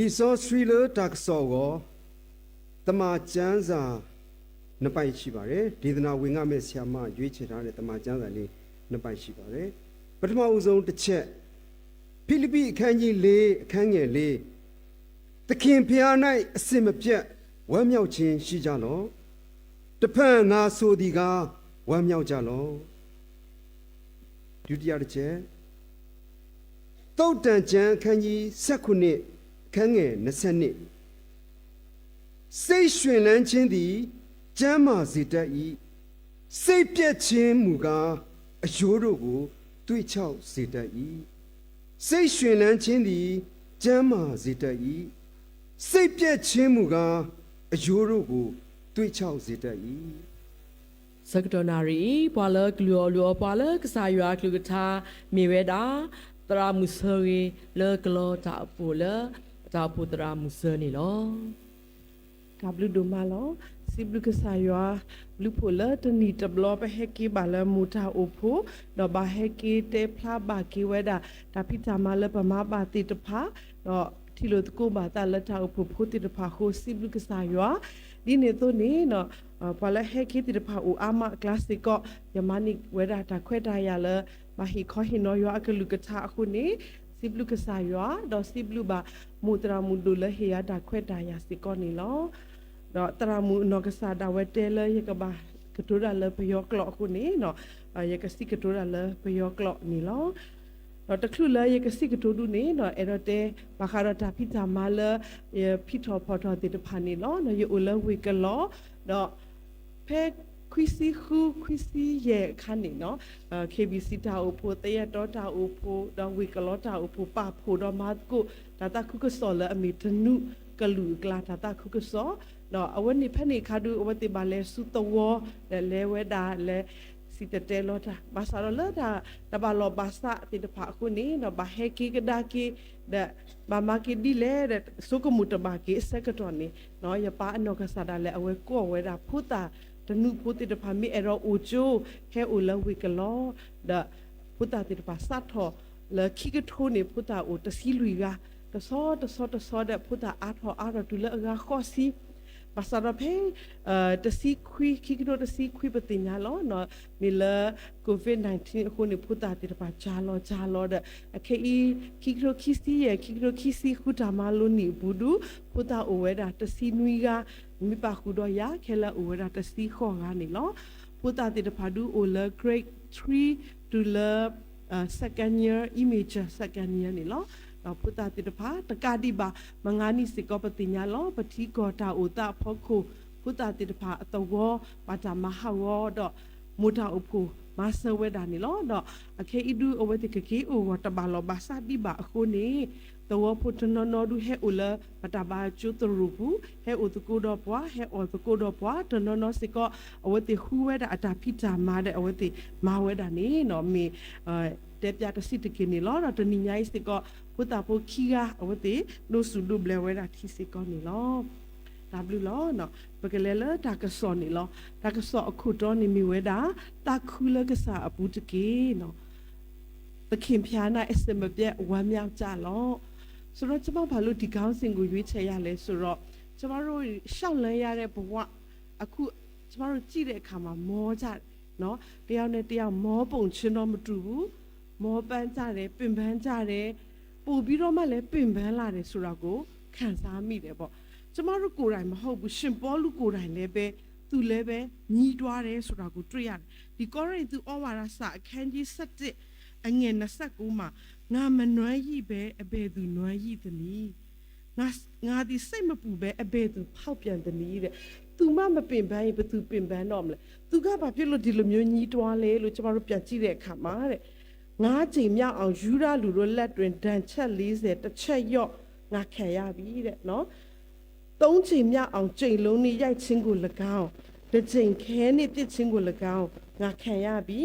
ဒီစောဆွေလတာကစောကိုတမချန်းစာနှစ်ပိုက်ရှိပါတယ်ဒေသနာဝင်ငါမဲ့ဆရာမရွေးချယ်ထားတဲ့တမချန်းစာလေးနှစ်ပိုက်ရှိပါတယ်ပထမဦးဆုံးတစ်ချက်ဖိလိပ္ပိအခန်းကြီး၄အခန်းငယ်၄သခင်ဖျား၌အစင်မပြတ်ဝမ်းမြောက်ခြင်းရှိကြလော့တဖန်ငါဆိုသည်ကားဝမ်းမြောက်ကြလော့ဒုတိယတစ်ချက်သုတ်တန်ကျမ်းအခန်းကြီး19အခန်းငယ်20စိတ်ရွှင်လန်းခြင်းသည်ကျမ်းမာစေတတ်၏စိတ်ပြည့်ခြင်းမူကားအယိုးတို့ကိုတွေးချောက်စေတတ်၏စိတ်ရွှင်လန်းခြင်းသည်ကျမ်းမာစေတတ်၏စိတ်ပြည့်ခြင်းမူကားအယိုးတို့ကိုတွေးချောက်စေတတ်၏စကတော်နာရီပွာလကလောလောပွာလကစားရွာကလူကထာမြေဝဲတာတရာမုဆရီလေကလောတာပူလတာပူတရာမုဆနီလောကဘလူဒိုမာလောစီဘလူကဆာယွာလူပိုလာတနီတဘလောပဟက်ကီဘာလမူတာအိုဖိုတော့ဘာဟက်ကီတေဖလာဘာကီဝဲတာဒါဖိတာမာလပမာဘာတိတဖာတော့ထီလိုတကိုဘာတာလတာအိုဖိုဖိုတိတဖာဟိုစီဘလူကဆာယွာဒီနေတော့နေနော်ဘာလဟက်ကီတိတဖာအိုအာမကလစ်စစ်ကောယမနိဝဲတာတာခွဲတာရလမဟီခေါဟီနော်ယွာအကလူကထာအခုနေစီဘလူကဆာယွာတော့စီဘလူဘာမူတရာမူဒူလဟေယာတာခွဲတာရစစ်ကောနေလောတော့တရာမူနောကစားတာဝဲတဲလရကဘာကတူရလပယောကလောခုနေနော်ရကစီကတူရလပယောကလောနီလောတော့တခုလရကစီကတူဒူနေနော်အဲ့တော့တဲဘာခရတာဖိတာမာလဖိထောဖော်တော်တေတဖာနေလောနော်ယိုလဝေကလောတော့ဖဲခွီစီခူခွီစီရဲ့ခန်းနေနော်KBC တာအိုဖိုတရတော်တာအိုဖိုတော့ဝေကလောတာအိုဖိုပါဖိုတော့မတ်ကိုဒါတာခုကစောလအမီတနုကလူကလာတာခုကစောတော့အဝနိဖနေခါဒူအဝတိပါလဲစုတဝလဲဝဲတာလဲစီတတဲလောတာဘာသာလောတာတဘာလောဘာသာတိတဖာခုနေနော်ဘာဟဲကီကဒါကီဒဘာမကီဒီလဲစုကမှုတဘာကီစကတော်နေနော်ယပါအနောကဆာဒါလဲအဝဲကောဝဲတာဖုတာတနုဖုတိတဖာမီအရောအိုချိုဟဲအိုလဝီကလောဒါဖုတာတိတဖာစတ်ထောလခိကထိုးနေဖုတာအိုတစီလူကတဆောတဲ့ဖုတာအားထောအားတူလဲအကခေါ်စီပါစရဖေတစီခွီခိကရိုတစီခွီပတိညာလောနော်မီလာကိုဗစ် -19 အခုနေဖူတာတိတပါဂျာလောတဲ့အခေဤခိကရိုခီစီရဲ့ခိကရိုခီစီခုတာမလိုနီဘူးဒူဖူတာအိုဝဲတာတစီနွီကမိပါခုတော့ရခဲလာအိုဝဲတာတစီခေါ်ကနေလောဖူတာတိတပါဒူအိုလာ grade 3 to la second year image second year နေလောพุทธติตภาตกาดิบามงานิสิกปติญาลปฏิกตาอุตพคุพุทธติตภาอตวปาตมหาวดมุทาอุภูมาเสวดานิลดอเคอิดูอเวติกเคโอวตบาลบาสาดิบาโคนีตวพุทธนนดูเฮอุลปตบาจุตรูปุเฮอุตกุดปวาเฮอตกุดปวาตนนสิกอเวติฮูเวดาอตาพิจามาเดอเวติมาเวดานีเนาะมีเตปยาตสิตกินิลดตนิญายสิกพุทธาโพคีกาอวติโนสุดุเบลเวดาทิสิกอนิลตาบลูลอเนาะปะกะเลลตากะซอนิลตากะซอအခုတော့နေမိဝဲတာตาคูလကစားအပူတကေเนาะတခင်ဖျားနာအစမပြက်ဝမ်းမြောက်ကြလောဆိုတော့ကျမဘာလို့ဒီကောင်းစင်ကိုရွေးချယ်ရလဲဆိုတော့ကျမတို့ရှောက်လန်းရတဲ့ဘဝအခုကျမတို့ကြည့်တဲ့အခါမှာမောကြเนาะတယောက်နဲ့တယောက်မောပုံချင်းတော့မတူဘူးမောပန်းကြတယ်ပင်ပန်းကြတယ်ပို့ပြီးတော့မှလည်းပင်ပန်းလာတယ်ဆိုတာကိုခံစားမိတယ်ပေါ့ကျမတို့ကိုယ်တိုင်မဟုတ်ဘူးရှင်ပေါလုကိုယ်တိုင်လည်းပဲသူလည်းပဲညီးတွားတယ်ဆိုတာကိုတွေ့ရတယ်ဒီကောရိန္သုဩဝါဒစာအခန်းကြီး7အငယ်29မှာငါမနွမ်းရည်ပဲအဘယ်သူနွမ်းရည်သနည်းငါဒီစိတ်မပူပဲအဘယ်သူဖောက်ပြန်သနည်းတဲ့သူမမပင်ပန်းရင်ဘယ်သူပင်ပန်းတော့မလဲသူကဘာဖြစ်လို့ဒီလိုမျိုးညီးတွားလဲလို့ကျမတို့ပြန်ကြည့်တဲ့အခါမှာတဲ့ငါးချိန်မြောက်အောင်ယူရလူတို့လက်တွင်ဒဏ်ချက်40တစ်ချက်ရော့ငါခံရပြီတဲ့နော်သုံးချိန်မြောက်အောင်ချိန်လုံးနဲ့ရိုက်ချင်းကို၎င်းတစ်ချိန်ခဲနဲ့ပြစ်ချင်းကို၎င်းငါခံရပြီ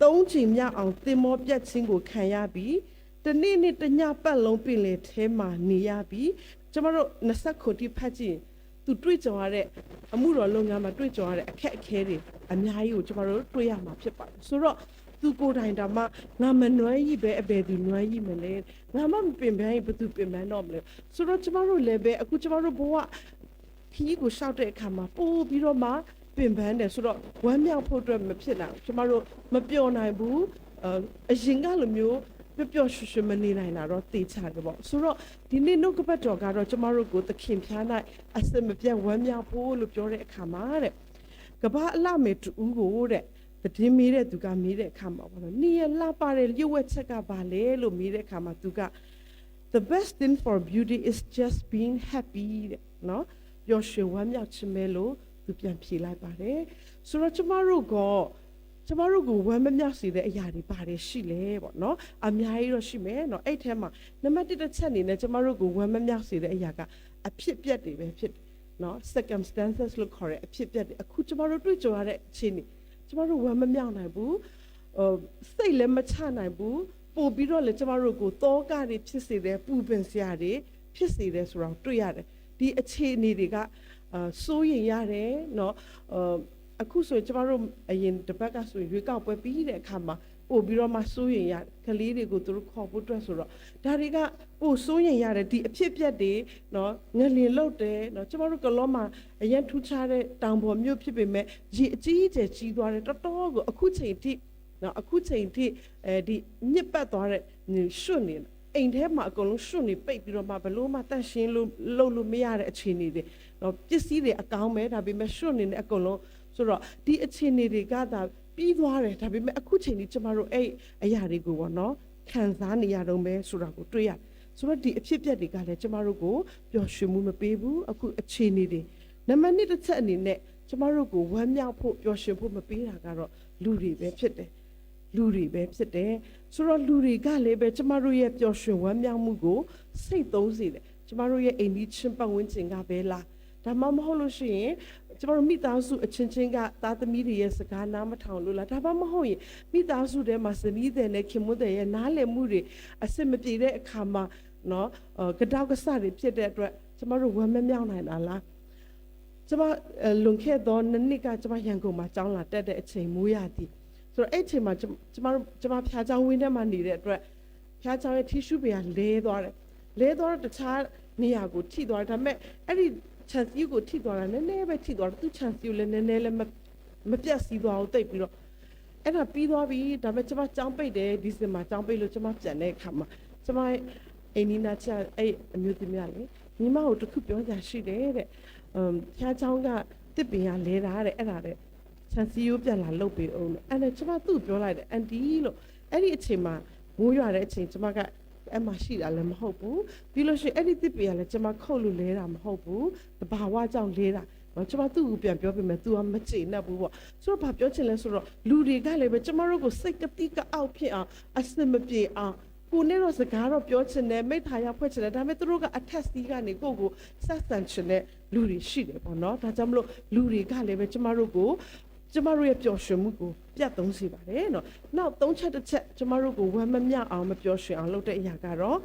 သုံးချိန်မြောက်အောင်သင်မောပြတ်ချင်းကိုခံရပြီတနေ့နဲ့တညပတ်လုံးပင်လေထဲမှာနေရပြီကျမတို့20ခုတိဖတ်ကြည့်သူတွေ့ကြုံရတဲ့အမှုတော်လုပ်ငန်းမှာတွေ့ကြုံရတဲ့အခက်အခဲတွေအများကြီးကိုကျမတို့တွေ့ရမှာဖြစ်ပါတယ်ဆိုတော့ သူကိုယ်တိုင်ဒါမှငါမနှွမ်းကြီးပဲအဘယ်သူနှွမ်းကြီးမလဲငါမပင်ပန်းရင်ဘယ်သူပင်ပန်းတော့မလဲဆိုတော့ကျမတို့လည်းပဲအခုကျမတို့ဘဝခီးကိုရှောက်တဲ့အခါမှာပို့ပြီးတော့မှပင်ပန်းတယ်ဆိုတော့ဝမ်းမြောက်ဖို့အတွက်မဖြစ်နိုင်ကျမတို့မပျော်နိုင်ဘူးအရင်ကလိုမျိုးပျော်ရွှင်ရွှင်မနေနိုင်တာတော့သိချတယ်ပေါ့ဆိုတော့ဒီနေ့နှုတ်ကပတ်တော်ကတော့ကျမတို့ကိုသခင်ဖျား၌အစမပြတ်ဝမ်းမြောက်ဖို့လို့ပြောတဲ့အခါမှာတဲ့ကဘာအလှမေတူကိုတဲ့တည်မေးတဲ့သူကမေးတဲ့အခါမှာပေါ့နော်နေရလှပတဲ့ရုပ်ဝက်ချက်ကဘာလဲလို့မေးတဲ့အခါမှာသူက the best thing for beauty is just being happy တဲ့နော်ပျော်ရွှင်ဝမ်းမြောက်ခြင်းပဲလို့သူပြန်ဖြေလိုက်ပါတယ်ဆိုတော့ကျမတို့ကိုဝမ်းမမြောက်စေတဲ့အရာတွေပါတယ်ရှိလဲပေါ့နော်အများကြီးတော့ရှိမယ်နော်အဲ့ထဲမှာနံပါတ်1တစ်ချက်အနေနဲ့ကျမတို့ကိုဝမ်းမမြောက်စေတဲ့အရာကအဖြစ်ပြက်တွေပဲဖြစ်တယ်နော် circumstances လို့ခေါ်တဲ့အဖြစ်ပြက်တွေအခုကျမတို့တွေ့ကြုံရတဲ့အခြေအနေကျမတို့ဝမ်းမမြောက်နိုင်ဘူးစိတ်လည်းမချနိုင်ဘူးပို့ပြီးတော့လည်းကျမတို့ကိုတောကတွေဖြစ်စေတဲ့ပူပင်စရာတွေဖြစ်စေတဲ့ဆိုတော့တွေ့ရတယ်ဒီအခြေအနေတွေကစိုးရင်ရတယ်နော်အခုဆိုရင်ကျမတို့အရင်တစ်ပတ်ကဆိုရင်ရွေးကောက်ပွဲပြီးတဲ့အခါမှာပို့ပြီးတော့မှစိုးရင်ရကလေးတွေကိုသူတို့ခေါ်ဖို့အတွက်ဆိုတော့ဒါတွေကပို့စိုးရင်ရတယ်ဒီအဖြစ်ပြက်တွေနော်ငလင်လုတ်တယ်နော်ကျမတို့ကလောမှာအရင်ထူးခြားတဲ့တောင်ပေါ်မြို့ဖြစ်ပေမဲ့ရေအကြီးအကျယ်ကြီးသွားတယ်တော်တော်ကိုအခုချိန်ထိနော်အခုချိန်ထိဒီမြစ်ပတ်သွားတဲ့ရွှွနေအိမ်ထဲမှာအကုန်လုံးရွှွနေပိတ်ပြီးတော့မှဘလို့မှတန့်ရှင်းလို့မရတဲ့အခြေအနေတွေနော်ပစ္စည်းတွေအကောင်းပဲဒါပေမဲ့ရွှွနေတဲ့အကုန်လုံးဆိုတော့ဒီအခြေအနေတွေကသာပြီးသွားတယ်ဒါပေမဲ့အခုချိန်ကြီးကျမတို့အဲ့အရာတွေကိုပေါ့နော်ခံစားနေရတော့ပဲဆိုတာကိုတွေ့ရတယ်ဆိုတော့ဒီအဖြစ်အပျက်တွေကလည်းကျမတို့ကိုပျော်ရွှင်မှုမပေးဘူးအခုအခြေအနေတွေနံပါတ်1တစ်ချက်အနေနဲ့ကျမတို့ကိုဝမ်းမြောက်ဖို့ပျော်ရွှင်ဖို့မပေးတာကတော့လူတွေပဲဖြစ်တယ်လူတွေပဲဖြစ်တယ်ဆိုတော့လူတွေကလည်းပဲကျမတို့ရဲ့ပျော်ရွှင်ဝမ်းမြောက်မှုကိုစိတ်သုံးစေတယ်ကျမတို့ရဲ့အိမ်ကြီးချင်းပတ်ဝန်းကျင်ကပဲလားဒါမှမဟုတ်လို့ရှိရင်ကျမတို့မိသားစုအချင်းချင်းကသားသမီးတွေရဲ့စကားနားမထောင်လို့လားဒါမှမဟုတ်ရင်မိသားစုထဲမှာဇနီးတဲ့နဲ့ခင်မွန်းတဲ့ရဲ့နားလည်မှုတွေအဆင်မပြေတဲ့အခါမှာနော်ကြောက်ကဆတွေဖြစ်တဲ့အတွက်ကျမတို့ဝမ်းမမြောက်နိုင်တာလားကျမလွန်ခဲ့သောနှစ်ကကျမရန်ကုန်မှာကျောင်းလာတက်တဲ့အချိန်မိုးရသည်ဆိုတော့အဲ့အချိန်မှာကျမဖျားချောင်းဝင်းထဲမှာနေတဲ့အတွက်ဖျားချောင်းရဲ့ထီရှူပေကလဲသွားတော့တခြားနေရာကိုထိသွားတယ်ဒါပေမဲ့အဲ့ဒီချန်စီကိုထိသွားတာနည်းနည်းပဲထိသွားတယ်သူချန်စီကိုလည်းနည်းနည်းလည်းမပြတ်စီးသွားအောင်တိတ်ပြီးတော့အဲ့ဒါပြီးသွားပြီဒါပေမဲ့ကျမကျောင်းပိတ်တယ်ဒီဇင်ဘာကျောင်းပိတ်လို့ကျမပြန်တဲ့အခါမှာကျမအိမ်နီးနားချအဲ့အမျိုးသမီးကလေညီမကိုတခုပြောကြရှိတယ်တဲ့ဖျားချောင်းကတစ်ပင်ကလဲတာတဲ့အဲ့ဒါတဲ့ချန်စီကိုပြန်လာလုတ်ပေးအောင်အဲ့ဒါကျမသူ့ပြောလိုက်တယ်အန်တီလို့အဲ့ဒီအချိန်မှာမိုးရွာတဲ့အချိန်ကျမကအဲ့မှာရှိတာလည်းမဟုတ်ဘူးပြီးလို့ရှိရင်အဲ့ဒီတစ်ပင်ကလည်းကျမခုတ်လို့လဲတာမဟုတ်ဘူးတဘာဝကြောင့်လဲတာကျမသူ့ကိုပြန်ပြောပြမယ် तू ကမကျေနပ်ဘူးပေါ့ဆိုတော့ဘာပြောချင်လဲဆိုတော့လူတွေကလည်းပဲကျမတို့ကိုစိတ်ကတိကအောက်ဖြစ်အောင်အစမပြေအောင်ကိုနဲ့တော့စကားတော့ပြောချင်တယ်မိသားရဖွဲ့ချင်တယ်ဒါပေမဲ့သူတို့ကအထက်စီးကနေကိုဆက်ဆံချင်တဲ့လူတွေရှိတယ်ပေါ့နော်ဒါကြောင့်မလို့လူတွေကလည်းပဲကျမတို့ရဲ့ပျော်ရွှင်မှုကိုပြတ်သုံးစေပါတယ်နော်နောက်၃ချက်တစ်ချက်ကျမတို့ကိုဝမ်းမမြောက်အောင်မပျော်ရွှင်အောင်လုပ်တဲ့အရာကတော့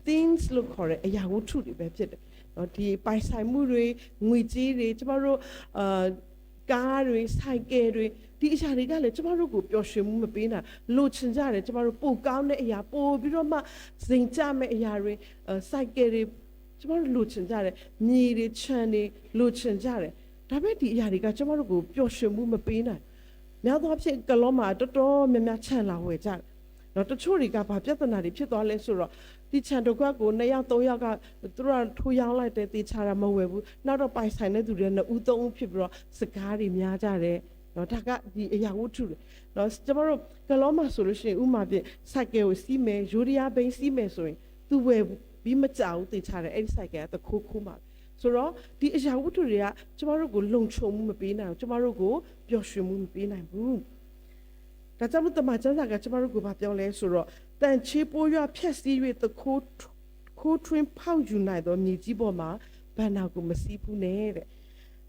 things လို့ခေါ်တဲ့အရာဝတ္ထုတွေပဲဖြစ်တယ်နော်ဒီပိုင်ဆိုင်မှုတွေငွေကြေးတွေကျမတို့ကားတွေဆိုင်ကယ်တွေဒီအရာတွေကလည်းကျမတို့ကိုပျော်ရွှင်မှုမပေးနိုင်လိုချင်ကြတယ်ကျမတို့ပိုကောင်းတဲ့အရာပိုပြီးတော့မှစိန်ကြမဲ့အရာတွေဆိုင်ကယ်တွေကျမတို့လိုချင်ကြတယ်မြေတွေခြံတွေလိုချင်ကြတယ်ဒါပေမဲ့ဒီအရာတွေကကျမတို့ကိုပျော်ရွှင်မှုမပေးနိုင်များသောအားဖြင့်ကလောမှာတော်တော်များများခြံလာဝယ်ကြတယ်နော်တချို့တွေကဘာပြဿနာတွေဖြစ်သွားလဲဆိုတော့ဒီခြံတစ်ခွက်ကို2ယောက်3ယောက်ကသူတို့ကထိုးရောင်းလိုက်တယ်တေချာတာမဝယ်ဘူးနောက်တော့ပိုင်ဆိုင်တဲ့သူတွေ2ဦး3ဦးဖြစ်ပြီးတော့စကားတွေများကြတယ်နော်ဒါကဒီအရာဝတ္ထုတွေနော်ကျမတို့ကလောမှာဆိုလို့ရှိရင်ဥမာဖြင့်စိုက်ကယ်ကိုစီးမယ်ယူရီးယားဘိန်းစီးမယ်ဆိုရင်သူဝယ်ပြီးမကြောက်တေချာတယ်အဲ့ဒီစိုက်ကယ်ကတခိုးခိုးမှာဆိုတော့ဒီအရာဝတ္ထုတွေကကျမတို့ကိုလုံခြုံမှုမပေးနိုင်ဘူးကျမတို့ကိုပျော်ရွှင်မှုမပေးနိုင်ဘူးဒါကြောင့်မို့တမန်ကျမ်းစာကကျမတို့ကိုပြောလဲဆိုတော့တန်ချေပိုးရွာဖြက်စီး၍တခိုးထွင်းဖောက်ယူနိုင်သောမြေကြီးပေါ်မှာဘန္နာကိုမစီးဘူးနဲ့တဲ့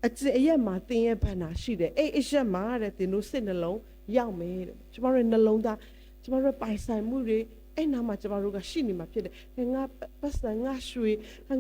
အကျင့်အရက်မှာသင်ရဲ့ဘန္နာရှိတယ်အဲ့အရက်မှာတဲ့သင်တို့စိတ်နှလုံးရောက်မယ်တဲ့ကျမတို့နှလုံးသားကျမတို့ပိုင်ဆိုင်မှုတွေ အဲ့နာမှာကျမတို့ကရှိနေမှာဖြစ်တယ်ဟဲ့ငါပတ်စံငါရွှေ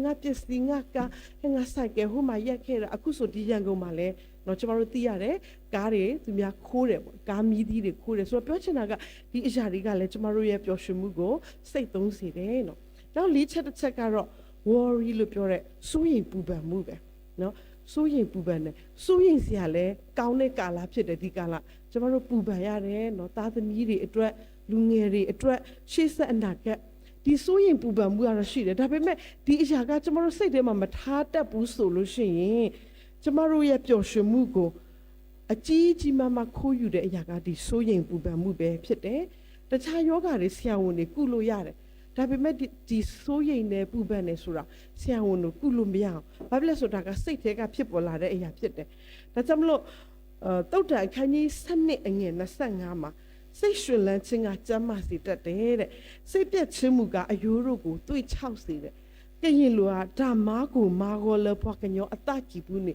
ငါပစ္စည်းငါကားဟဲ့ငါဆိုင်ကယ်ဟိုမှာရက်ခဲ့တာအခုဆိုဒီရန်ကုန်မှာလဲနော်ကျမတို့သိရတယ်ကားတွေသူများခိုးတယ်ပေါ့ကားမီးသီးတွေခိုးတယ်ဆိုတော့ပြောချင်တာကဒီအရာတွေကလည်းကျမတို့ရဲ့ပျော်ရွှင်မှုကိုစိတ်သုံးစေတယ်နော်နောက်၄ချက်တစ်ချက်ကတော့ worry လို့ပြောတဲ့စိုးရိမ်ပူပန်မှုပဲနော်စိုးရိမ်ပူပန်တယ်စိုးရိမ်စရာလဲကောင်းတဲ့ကာလဖြစ်တယ်ဒီကာလကျမတို့ပူပန်ရတယ်နော်သားသမီးတွေအတွက်လူငယ်တွေအတွက်ရှေ့ဆက်အနာဂတ်ဒီစိုးရိမ်ပူပန်မှုကတော့ရှိတယ်ဒါပေမဲ့ဒီအရာကကျမတို့စိတ်ထဲမှာမထားတတ်ဘူးဆိုလို့ရှိရင်ကျမတို့ရဲ့ပျော်ရွှင်မှုကိုအကြီးကြီးမားမားခိုးယူတဲ့အရာကဒီစိုးရိမ်ပူပန်မှုပဲဖြစ်တယ်တခြားယောဂတွေဆရာဝန်တွေကုလို့ရတယ်ဒါပေမဲ့ဒီစိုးရိမ်နေပူပန်နေဆိုတာဆရာဝန်တို့ကုလို့မရအောင်ဘာဖြစ်လဲဆိုတာကစိတ်ထဲကဖြစ်ပေါ်လာတဲ့အရာဖြစ်တယ်ဒါကြောင့်မလို့တုတ်တန်အခန်းကြီး7အငယ်25မှာစိတ်ရှင်လန်းခြင်းကကျမ်းမာစေတတ်တယ်တဲ့စိတ်ပြတ်ခြင်းမူကအယိုးတို့ကိုတွေးချောက်စေတဲ့ကရင်လူဟာဓမ္မကိုမာဂောလဘွားကညောအတကြည့်ဘူးနေ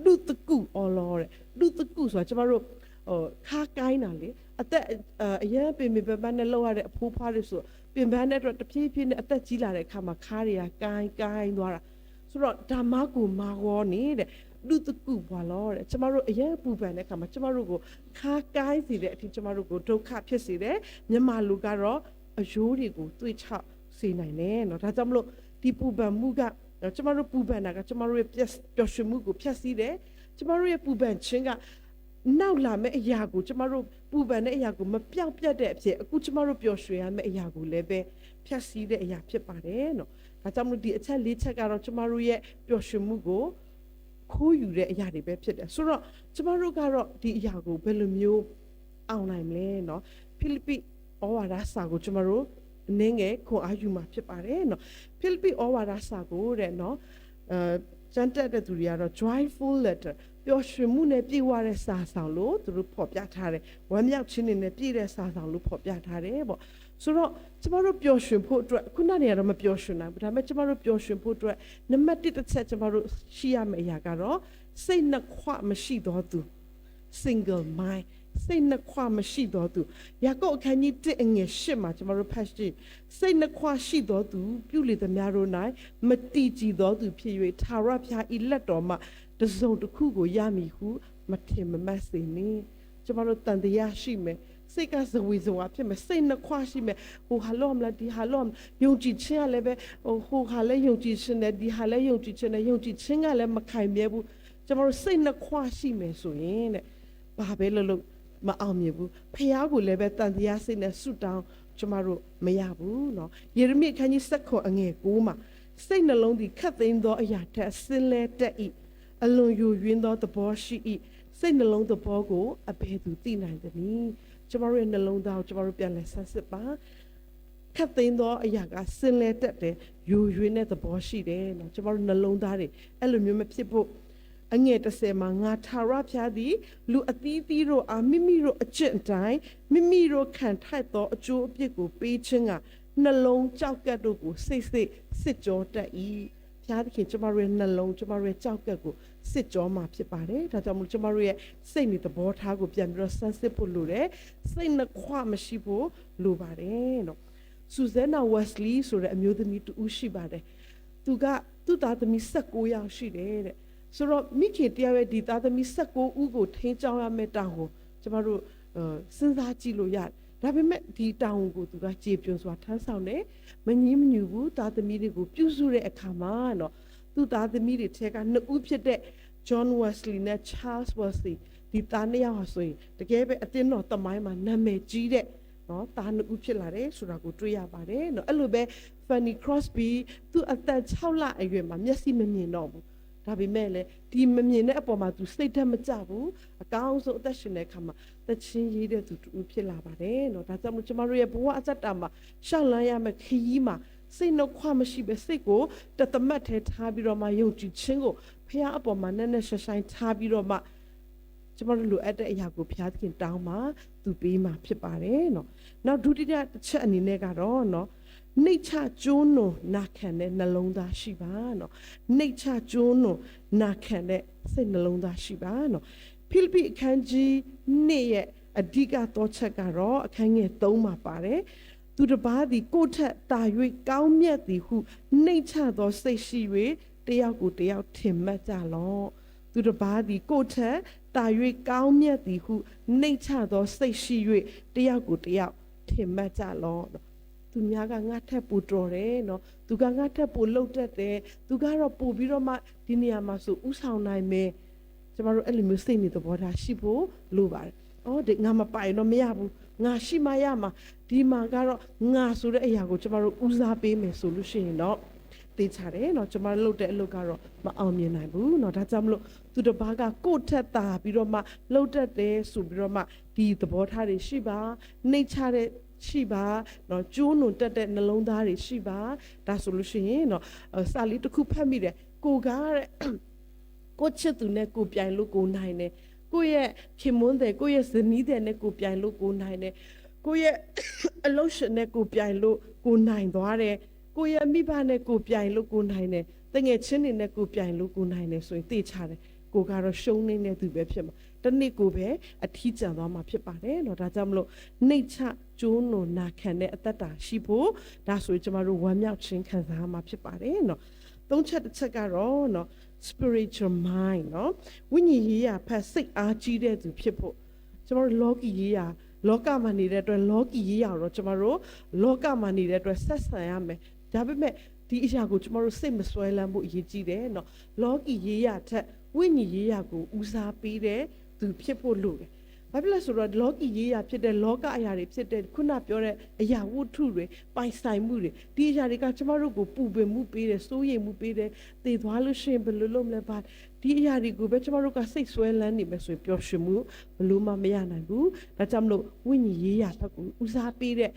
လူတကူအော်လောတဲ့လူတကူဆိုတာကျမတို့ခါကိုင်းတာလေအသက်အရင်ပင်ပန်းနဲ့လောက်ရတဲ့အဖိုးဖွားတွေဆိုပင်ပန်းတဲ့အတွက်တဖြည်းဖြည်းနဲ့အသက်ကြီးလာတဲ့အခါမှာခါတွေကကိုင်းသွားတာဆိုတော့ဓမ္မကိုမာဂောနေတဲ့လူတကူဘွာလောတဲ့ကျမတို့အရင်ပူပန်တဲ့အခါမှာကျမတို့ကိုခါကိုင်းစေတဲ့အထိကျမတို့ကိုဒုက္ခဖြစ်စေတယ်မြန်မာလူကတော့အယိုးတွေကိုတွေးချစေနိုင်တယ်เนาะဒါကြောင့်မလို့ဒီပူပန်မှုကကျမတို့ပူပန်တာကကျမတို့ရဲ့ပျော်ရွှင်မှုကိုဖျက်ဆီးတယ်ကျမတို့ရဲ့ပူပန်ခြင်းကနောက်လာမယ့်အရာကိုကျမတို့ပူပန်တဲ့အရာကိုမပြောင်းပြတ်တဲ့အဖြစ်အခုကျမတို့ပျော်ရွှင်ရမယ့်အရာကိုလည်းပဲဖျက်ဆီးတဲ့အရာဖြစ်ပါတယ်เนาะဒါကြောင့်မလို့ဒီအချက်၄ချက်ကတော့ကျမတို့ရဲ့ပျော်ရွှင်မှုကိုခိုးယူတဲ့အရာတွေပဲဖြစ်တယ်ဆိုတော့ကျမတို့ကတော့ဒီအရာကိုဘယ်လိုမျိုးအောင်နိုင်မလဲเนาะဖိလိပ္ပိဩဝါဒစာကိုကျမတို့နည်းငယ်ခွန်အားယူမှာဖြစ်ပါတယ်เนาะဖိလိပ္ပိဩဝါဒစာကိုတဲ့เนาะကျမ်းတက်တဲ့သူတွေကတော့ joyful letter ပျော်ရွှင်မှုနဲ့ပြည့်ဝတဲ့စာဆောင်လို့သူတို့ဖော်ပြထားတယ်ဝမ်းမြောက်ခြင်းနဲ့ပြည့်တဲ့စာဆောင်လို့ဖော်ပြထားတယ်ပေါ့ဆိုတော့ကျမတို့ပျော်ရွှင်ဖို့အတွက်ခုနနေရာတော့မပျော်ရွှင်နိုင်ဘူးဒါပေမဲ့ကျမတို့ပျော်ရွှင်ဖို့အတွက်နံပါတ်1တစ်ချက်ကျမတို့ရှိရမယ့်အရာကတော့စိတ်နှခွမရှိတော့သူ single mind စိတ်နှခွမရှိတော့သူယာကုပ်အခန်းကြီး1အငယ်8မှာကျမတို့ဖတ်ကြည့်စိတ်နှခွရှိတော့သူပြုလေသမျှတို့၌မတည်ကြည်တော့သူဖြစ်၍သာရဖျားဤလက်တော်မှတစုံတစ်ခုကိုရမည်ဟုမထင်မမှတ်စေနှင့်ကျမတို့တန်တရားရှိမယ်စိတ်ကဇဝေဇဝါဖြစ်မယ်စိတ်နှခွရှိမယ်ဟိုဟာလောမလားဒီဟာလောယုံကြည်ခြင်းကလည်းပဲဟိုဟာလည်းယုံကြည်ခြင်းနဲ့ဒီဟာလည်းယုံကြည်ခြင်းနဲ့ယုံကြည်ခြင်းကလည်းမခိုင်မြဲဘူးကျမတို့စိတ်နှခွရှိမယ်ဆိုရင်တဲ့ဘာပဲလို့မအောင်မြင်ဘူးဖះကိုလည်းပဲတန်တရားစိတ်နဲ့ဆုတောင်းကျမတို့မရဘူးเนาะယေရမိအခန်းကြီး7အငယ်9မှာစိတ်နှလုံးသည်ခတ်သိမ်းသောအရာထက်ဆင်းလဲတတ်၏အလွန်ယိုယွင်းသောသဘောရှိ၏စိတ်နှလုံးသဘောကိုအဘယ်သူသိနိုင်သနည်းကျမတို့ရဲ့နှလုံးသားကိုကျမတို့ပြန်လဲဆန်းစစ်ပါခတ်သိမ်းသောအရာကဆင်းလဲတတ်တယ်ယိုယွင်းတဲ့သဘောရှိတယ်เนาะကျမတို့နှလုံးသားတွေအဲ့လိုမျိုးမဖြစ်ဖို့အငယ်30မှာငါထာဝရဘုရားသည်လူအသီးသီးတို့အားမိမိတို့အကျင့်အတိုင်းမိမိတို့ခံထိုက်သောအကျိုးအပြစ်ကိုပေးခြင်းကနှလုံးကြောက်ကပ်တို့ကိုစိတ်စစ်ကြောတတ်၏ဘုရားသခင်ကျမတို့ရဲ့နှလုံးကျမတို့ရဲ့ကြောက်ကပ်ကိုစစ်ကြောမှာဖြစ်ပါတယ်ဒါကြောင့်မို့ကျမတို့ရဲ့စိတ်နဲ့သဘောထားကိုပြန်ပြီးတော့ဆန်းစစ်ဖို့လိုတယ်စိတ်နှခွမရှိဖို့လိုပါတယ်နော်ဆူဇန်နာဝက်စလီဆိုတဲ့အမျိုးသမီးတူရှိပါတယ်သူကသူ့သားသမီး16ယောက်ရှိတယ်တဲ့ဆိုတော့မိခင်တယောက်ရဲ့ဒီသားသမီး16ဦးကိုထိန်းကျောင်းရမယ့်တောင်းကိုကျမတို့စဉ်းစားကြည့်လို့ရတယ်ဒါပေမဲ့ဒီတောင်းကိုသူကကြေပြွန်စွာထမ်းဆောင်တယ်မငြင်းမညူဘူးသားသမီးတွေကိုပြုစုတဲ့အခါမှာနော်သူ့သားသမီးတွေထဲက2ဦးဖြစ်တဲ့ John Wesley နဲ့ Charles Wesley ဒီသား2ယောက်ဟာဆိုရင်တကယ်ပဲအတင်းတော်တမိုင်းမှာနာမည်ကြီးတဲ့နော်သား2ဦးဖြစ်လာတယ်ဆိုတာကိုတွေ့ရပါတယ်နော်အဲ့လိုပဲ Fanny Crosby သူအသက်6လအရွယ်မှာမျက်စိမမြင်တော့ဘူးဒါပေမဲ့လည်းဒီမမြင်တဲ့အပေါ်မှာသူစိတ်ဓာတ်မကျဘူးအကောင်းဆုံးအသက်ရှင်တဲ့အခါမှာတချင်းရေးတဲ့သူတူဖြစ်လာပါတယ်เนาะဒါကြောင့်မို့ကျမတို့ရဲ့ဘဝအသက်တာမှာရှောက်လန်းရမယ့်ခရီးမှာစိတ်နှခွမရှိပဲစိတ်ကိုတသမတ်ထဲထားပြီးတော့မှယုံကြည်ခြင်းကိုဖခင်အပေါ်မှာနက်နက်ရှိုင်းထားပြီးတော့မှကျမတို့လိုအပ်တဲ့အရာကိုဘုရားသခင်တောင်းမှာသူပေးမှာဖြစ်ပါတယ်เนาะနောက်ဒုတိယတစ်ချက်အနေနဲ့ကတော့เนาะနှိတ်ချကျိုးနုံနာခံတဲ့နှလုံးသားရှိပါနော်နှိတ်ချကျိုးနုံနာခံတဲ့စိတ်နှလုံးသားရှိပါနော်ဖိလိပ္ပိအခန်းကြီး2ရဲ့အဓိကသောချက်ကတော့အခန်းငယ်3မှာပါတယ် သူတစ်ပါးသည်ကိုယ်ထက်တာ၍ကောင်းမြတ်သည်ဟုနှိမ့်ချသောစိတ်ရှိ၍တယောက်ကိုတယောက်ထင်မှတ်ကြလော့သူတစ်ပါးသည်ကိုယ်ထက်တာ၍ကောင်းမြတ်သည်ဟုနှိမ့်ချသောစိတ်ရှိ၍တယောက်ကိုတယောက်ထင်မှတ်ကြလော့သူများကငါထက်ပိုတော်တယ်နော်သူကငါထက်ပိုလှုပ်တတ်တယ်သူကတော့ပို့ပြီးတော့မှဒီနေရာမှာဆိုဥဆောင်နိုင်မယ်ကျမတို့အဲ့လိုမျိုးစိတ်နေသဘောထားရှိဖို့လိုပါတယ်အော်ဒီငါမပိုင်တော့မရဘူးငါရှိမှရမှာဒီမှာကတော့ငါဆိုတဲ့အရာကိုကျမတို့ဦးစားပေးမယ်ဆိုလို့ရှိရင်တော့သိချတယ်เนาะကျမတို့လုပ်တဲ့အလုပ်ကတော့မအောင်မြင်နိုင်ဘူးเนาะဒါကြောင့်မလို့သူတစ်ပါးကကိုယ့်ထက်သာပြီးတော့မှလှုပ်တတ်တယ်ဆိုပြီးတော့မှဒီသဘောထားတွေရှိပါနှိမ့်ချတဲ့ရှိပါเนาะကျိုးနုံတက်တဲ့နှလုံးသားတွေရှိပါဒါဆိုလို့ရှိရင်เนาะစာလေးတစ်ခုဖတ်မိတယ်ကိုကတဲ့ကိုချစ်သူနဲ့ကိုပြိုင်လို့ကိုနိုင်တယ်ကိုရဲ့ခင်မွန်းတဲ့ကိုရဲ့ဇနီးတဲ့နဲ့ကိုပြိုင်လို့ကိုနိုင်တယ်ကိုရဲ့အလုံးရှင်နဲ့ကိုပြိုင်လို့ကိုနိုင်သွားတယ်ကိုရဲ့မိဘနဲ့ကိုပြိုင်လို့ကိုနိုင်တယ်တငယ်ချင်းတွေနဲ့ကိုပြိုင်လို့ကိုနိုင်တယ်ဆိုရင်သိချတယ်ကိုကတော့ရှုံးနေတဲ့သူပဲဖြစ်မှာတနေ့ကိုပဲအထီးကျန်သွားမှာဖြစ်ပါတယ်เนาะဒါကြောင့်မလို့နှိတ်ချကျိုးနုံနာခံတဲ့အတ္တတာရှိဖို့ဒါဆိုရင်ကျမတို့ဝမ်းမြောက်ခြင်းခံစားရမှာဖြစ်ပါတယ်เนาะသုံးချက်တစ်ချက်ကတော့เนาะ spiritual mind เนาะဝိညာဉ်ရေးရာဖတ်စိတ်အားကြီးတဲ့သူဖြစ်ဖို့ကျမတို့လောကီရေးရာလောကမှာနေတဲ့အတွက်လောကီရေးရာတော့ကျမတို့လောကမှာနေတဲ့အတွက်ဆက်ဆံရမယ်ဒါပေမဲ့ဒီအရာကိုကျမတို့စိတ်မစွဲလမ်းဖို့အရေးကြီးတယ်เนาะလောကီရေးရာထက်ဝိညာဉ်ရေးရာကိုဦးစားပေးတဲ့သူဖြစ်ဖို့လိုတယ်ဘာဖြစ်လဲဆိုတော့လောကီရေးရာဖြစ်တဲ့လောကအရာတွေဖြစ်တဲ့ခုနပြောတဲ့အရာဝတ္ထုတွေပိုင်ဆိုင်မှုတွေဒီအရာတွေကကျမတို့ကိုပူပင်မှုပေးတယ်စိုးရိမ်မှုပေးတယ်တည်သွားလို့ရှိရင်ဘယ်လိုလုပ်မလဲပါဒီအရာတွေကိုပဲကျမတို့ကစိတ်ဆွဲလန်းနေမယ်ဆိုရင်ပျော်ရွှင်မှုဘယ်လိုမှမရနိုင်ဘူးဒါကြောင့်မလို့ဝိညာဉ်ရေးရာဘက်ကိုဦးစားပေးတဲ့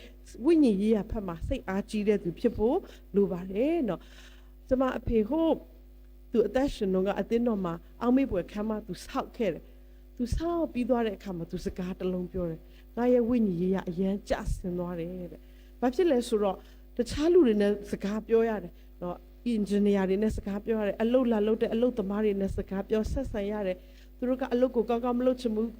ဝိညာဉ်ရေးရာဘက်မှာစိတ်အားကြီးတဲ့သူဖြစ်ဖို့လိုပါတယ်เนาะကျမအဖေဟိုသူအသက်ရှင်တော့ကအတင်းတော်မှာအောက်မေ့ပွဲခမ်းမသူဆောက်ခဲ့တယ်သူဆောက်ပြီးသွားတဲ့အခါမှာသူစကားတစ်လုံးပြောတယ်ငါရဲ့ဝိညာဉ်ရေးရအရန်ကျဆင်းသွားတယ်တဲ့ဘာဖြစ်လဲဆိုတော့တခြားလူတွေနဲ့စကားပြောရတယ်เนาะအင်ဂျင်နီယာတွေနဲ့စကားပြောရတယ်အလုပ်လာလုပ်တဲ့အလုပ်သမားတွေနဲ့စကားပြောဆက်ဆံရတယ်သူတို့ကအလုပ်ကိုကောင်းကောင်းမလုပ်ချင်ဘူး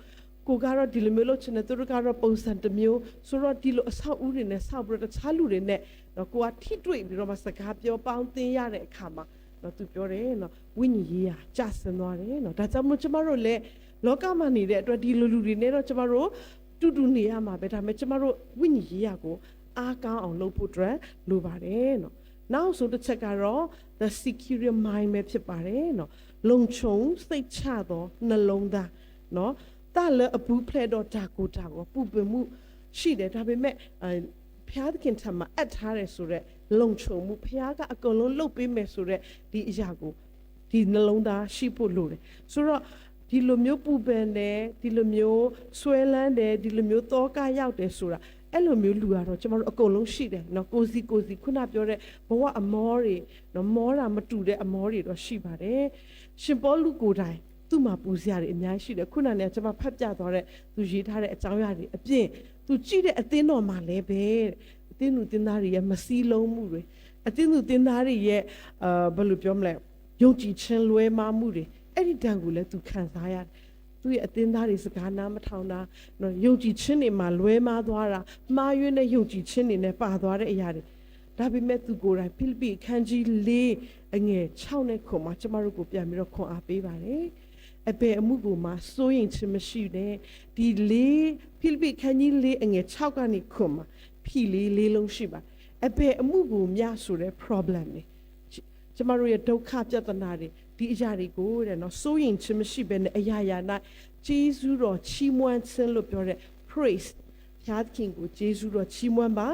ကိုကတော့ဒီလိုမျိုးလုပ်ချင်တယ်သူတို့ကတော့ပုံစံတစ်မျိုးဆိုတော့ဒီလိုအဆောက်အဦတွေနဲ့ဆောက်ပြီးတော့တခြားလူတွေနဲ့တော့ကိုကထိတွေ့ပြီးတော့မှစကားပြောပေါင်းသင်းရတဲ့အခါမှာတော့သူပြောတယ်နော်ဝိညာဉ်ရေးရာကျဆင်းသွားတယ်နော်ဒါကြောင့်မို့ကျမတို့လည်းလောကမှာနေတဲ့အတွက်ဒီလူတွေနဲ့တော့ကျမတို့တူနေရမှာပဲဒါပေမဲ့ကျမတို့ဝိညာဉ်ရေးရာကိုအားကောင်းအောင်လုပ်ဖို့အတွက်လိုပါတယ်နော်နောက်ဆိုတစ်ချက်ကတော့ the secure mind ပဲဖြစ်ပါတယ်နော်လုံခြုံစိတ်ချသောနှလုံးသားနော်တာလည်းအဘူးဖလဲတော့ဒါကိုပူပင်မှုရှိတယ်ဒါပေမဲ့ဖျားသခင်ထံမှာအပ်ထားတယ်ဆိုတော့လုံခြုံမှုဖျားကအကုန်လုံးလုပ်ပေးမယ်ဆိုတော့ဒီအရာကိုဒီနှလုံးသားရှိဖို့လိုတယ်ဆိုတော့ဒီလိုမျိုးပူပန်တယ်ဒီလိုမျိုးဆွဲလန်းတယ်ဒီလိုမျိုးတောကရောက်တယ်ဆိုတာအဲ့လိုမျိုးလူကတော့ကျမတို့အကုန်လုံးရှိတယ်နော်ကိုစီခုနပြောတဲ့ဘဝအမောတွေနော်မောတာမတူတဲ့အမောတွေတော့ရှိပါတယ်ရှင်ပေါလုကိုယ်တိုင်သူ့မှာပူစရာတွေအများကြီးရှိတယ်ခုနကကျွန်မဖတ်ပြသွားတဲ့သူရေးထားတဲ့အကြောင်းအရာတွေအပြင်သူကြည့်တဲ့အသင်းတော်မှာလည်းပဲအသင်းသူသင်သားတွေရဲ့မစည်းလုံးမှုတွေအသင်းသူသင်သားတွေရဲ့ဘယ်လိုပြောမလဲယုံကြည်ခြင်းလွဲမှားမှုတွေအဲ့ဒီတန်ကိုလည်းသူခံစားရတယ်သူ့ရဲ့အသင်းသားတွေစကားနားမထောင်တာနော်ယုံကြည်ခြင်းတွေမှာလွဲမှားသွားတာမှားယွင်းတဲ့ယုံကြည်ခြင်းတွေနဲ့ပါသွားတဲ့အရာတွေဒါပေမဲ့သူကိုယ်တိုင်ဖိလိပ္ပိအခန်းကြီး4အငယ်6နဲ့ခွန်မှာကျမတို့ကိုပြန်ပြီးတော့ခွန်အားပေးပါတယ်အဘယ်အမှုကိုမှစိုးရင်ခြင်းမရှိတဲ့ဒီဖိလိပ္ပိခန်းကြီး4အငယ်6ကနေခွန်မှာဖြီလေးလုံးရှိပါအဘယ်အမှုကိုများဆိုတဲ့ problem တွေကျမတို့ရဲ့ဒုက္ခပြဿနာတွေဒီအရာတွေကိုတဲ့နော်စိုးရင်ခြင်းမရှိဘဲနဲ့အရာရာ၌ကျေးဇူးတော်ချီးမွမ်းခြင်းလို့ပြောတဲ့ praise ဘုရားသခင်ကိုကျေးဇူးတော်ချီးမွမ်းပါ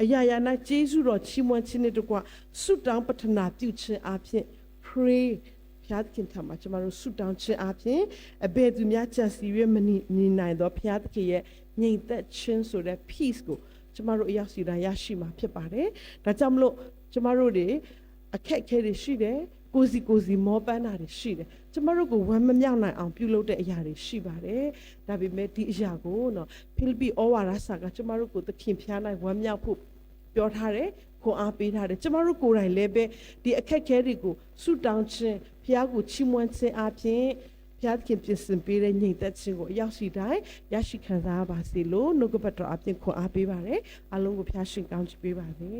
အရာရာ၌ကျေးဇူးတော်ချီးမွမ်းခြင်းနဲ့တကွဆုတောင်းပတနာပြုခြင်းအပြင် pray ဘုရားသခင်ထံမှာကျမတို့ဆုတောင်းခြင်းအပြင်အဘယ်သူများကြံစီရွေးမနေနိုင်တော့ဘုရားသခင်ရဲ့ငြိမ်သက်ခြင်းဆိုတဲ့ peace ကိုကျမတို့အရောက်စီတိုင်းရရှိမှာဖြစ်ပါတယ်ဒါကြောင့်မလို့ကျမတို့တွေအခက်အခဲတွေရှိတယ်ကိုစီမောပန်းတာတွေရှိတယ်ကျမတို့ကိုဝမ်းမမြောက်နိုင်အောင်ပြုလုပ်တဲ့အရာတွေရှိပါတယ်ဒါပေမဲ့ဒီအရာကိုနော်ဖိလိပ္ပိဩဝါဒစာကကျမတို့ကိုသခင်ဖျားနိုင်ဝမ်းမြောက်ဖို့ပြောထားတယ်ခွန်အားပေးထားတယ်ကျမတို့ကိုယ်တိုင်လည်းပဲဒီအခက်အခဲတွေကိုဆုတောင်းခြင်းဖျားကိုချီးမွမ်းခြင်းအပြင်ဖ ဖျားခင်ပြင်ဆင်ပေးတဲ့ညီသက်ချင်းကိုအရောက်စီတိုင်းရရှိခံစားရပါစေလို့နှုတ်ကပတ်တော်အပြင်ခွန်အားပေးပါတယ်အလုံးကိုဖျားရှင်ကောင်းချီးပေးပါစေ